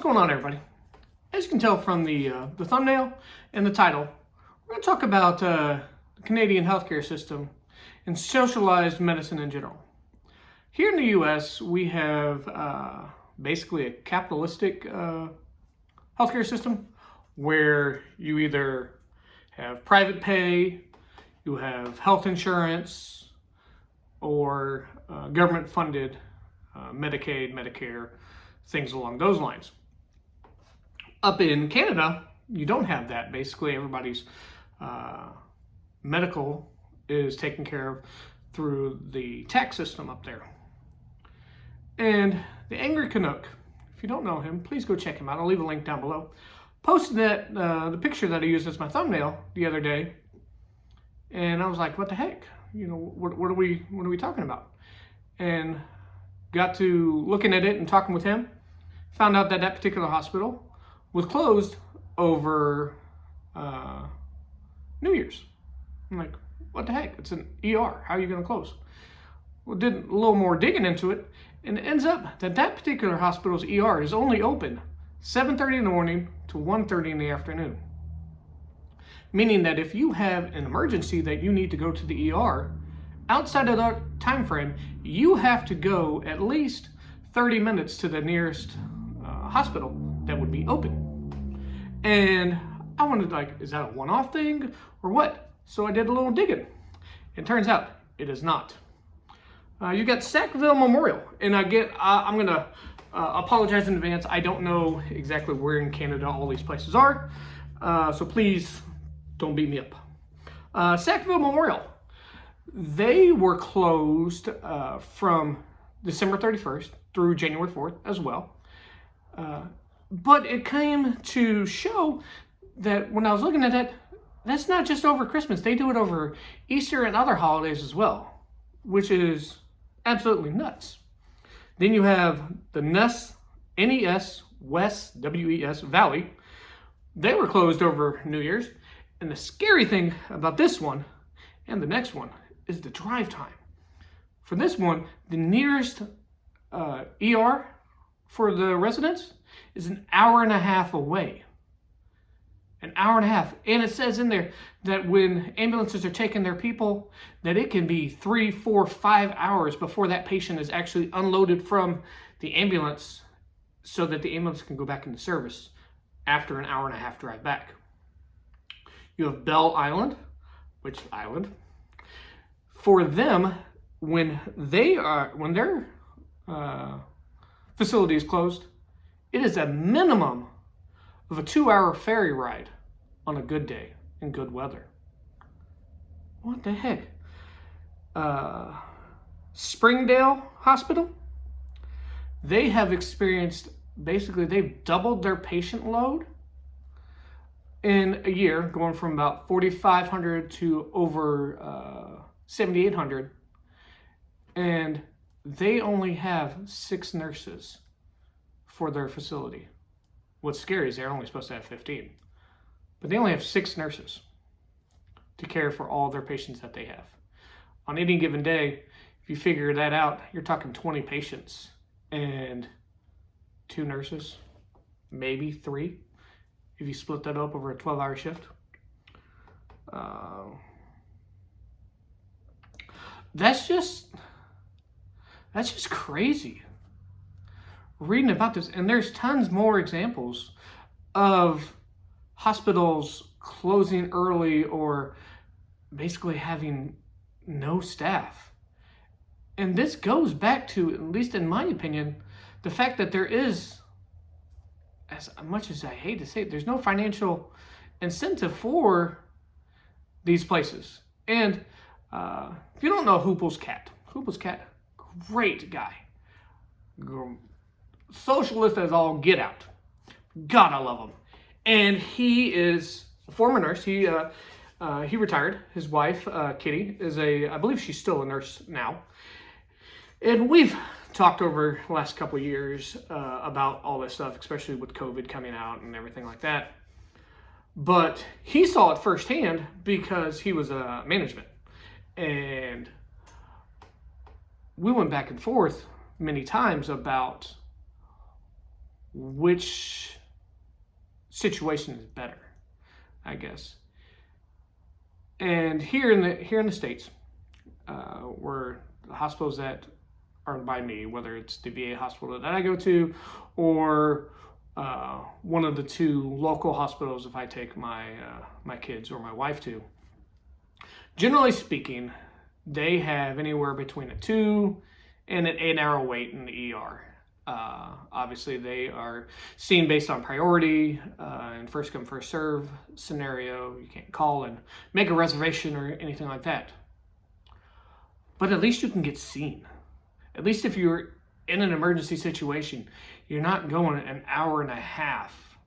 going on, everybody? As you can tell from the thumbnail and the title, we're going to talk about the Canadian healthcare system and socialized medicine in general. Here in the U.S., we have basically a capitalistic healthcare system where you either have private pay, you have health insurance, or government-funded Medicaid, Medicare, things along those lines. Up in Canada, you don't have that. Basically, everybody's medical is taken care of through the tax system up there. And the Angry Canuck, if you don't know him, please go check him out. I'll leave a link down below. Posted that the picture that I used as my thumbnail the other day, and I was like, "What the heck? You know, what are we talking about?" And got to looking at it and talking with him. Found out that that particular hospital was closed over New Year's. I'm like, "What the heck? It's an ER. How are you going to close?" Well, did a little more digging into it, and it ends up that that particular hospital's ER is only open 7:30 in the morning to 1:30 in the afternoon. Meaning that if you have an emergency that you need to go to the ER, outside of that time frame, you have to go at least 30 minutes to the nearest hospital that would be open. And I wondered, like, is that a one-off thing or what? So I did a little digging. It turns out it is not. You got Sackville Memorial, and I'm gonna apologize in advance. I don't know exactly where in Canada all these places are, so please don't beat me up. Sackville Memorial, they were closed from December 31st through January 4th as well. But it came to show that when I was looking at it, that's not just over Christmas. They do it over Easter and other holidays as well, which is absolutely nuts. Then you have the NES West WES Valley. They were closed over New Year's. And the scary thing about this one and the next one is the drive time. For this one, the nearest ER for the residents is an hour and a half away. An hour and a half. And it says in there that when ambulances are taking their people, that it can be 3, 4, 5 hours before that patient is actually unloaded from the ambulance so that the ambulance can go back into service after an hour and a half drive back. You have Bell Island, which island? For them, when their facility is closed, it is a minimum of a 2-hour ferry ride on a good day in good weather. What the heck? Springdale Hospital, they have experienced, basically they've doubled their patient load in a year, going from about 4,500 to over 7,800, and they only have 6 nurses for their facility. What's scary is they're only supposed to have 15, but they only have 6 nurses to care for all their patients that they have. On any given day, if you figure that out, you're talking 20 patients and 2 nurses, maybe 3, if you split that up over a 12-hour shift. That's just crazy. Reading about this, and there's tons more examples of hospitals closing early or basically having no staff. And this goes back to, at least in my opinion, the fact that there is, as much as I hate to say it, there's no financial incentive for these places. And if you don't know Hoople's Cat, great guy. Socialist as all get out. God, I love him. And he is a former nurse. He retired. His wife, Kitty, is I believe she's still a nurse now. And we've talked over the last couple of years about all this stuff, especially with COVID coming out and everything like that. But he saw it firsthand because he was management. And we went back and forth many times about which situation is better, I guess. And here in the States, where the hospitals that are by me, whether it's the VA hospital that I go to, or one of the two local hospitals if I take my kids or my wife to, generally speaking, they have anywhere between a 2 and an 8-hour wait in the ER. Obviously, they are seen based on priority and first come, first serve scenario. You can't call and make a reservation or anything like that. But at least you can get seen. At least if you're in an emergency situation, you're not going an hour and a half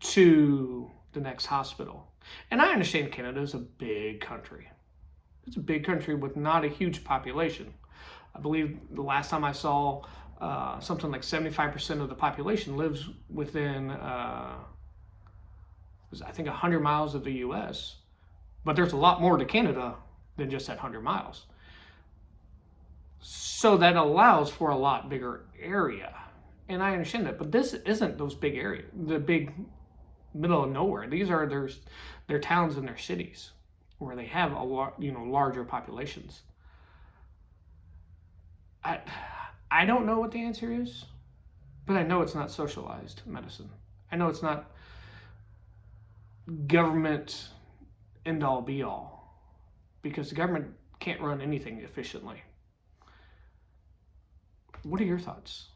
to the next hospital. And I understand Canada is a big country. It's a big country with not a huge population. I believe the last time I saw something like 75% of the population lives within, I think, 100 miles of the U.S. But there's a lot more to Canada than just that 100 miles. So that allows for a lot bigger area. And I understand that. But this isn't those big areas, the big middle of nowhere. These are their towns and their cities where they have a lot, larger populations. I don't know what the answer is, but I know it's not socialized medicine. I know it's not government end all be all, because the government can't run anything efficiently. What are your thoughts?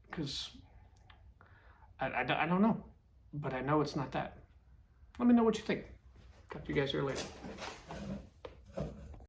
Because I don't know, but I know it's not that. Let me know what you think. Talk to you guys here later.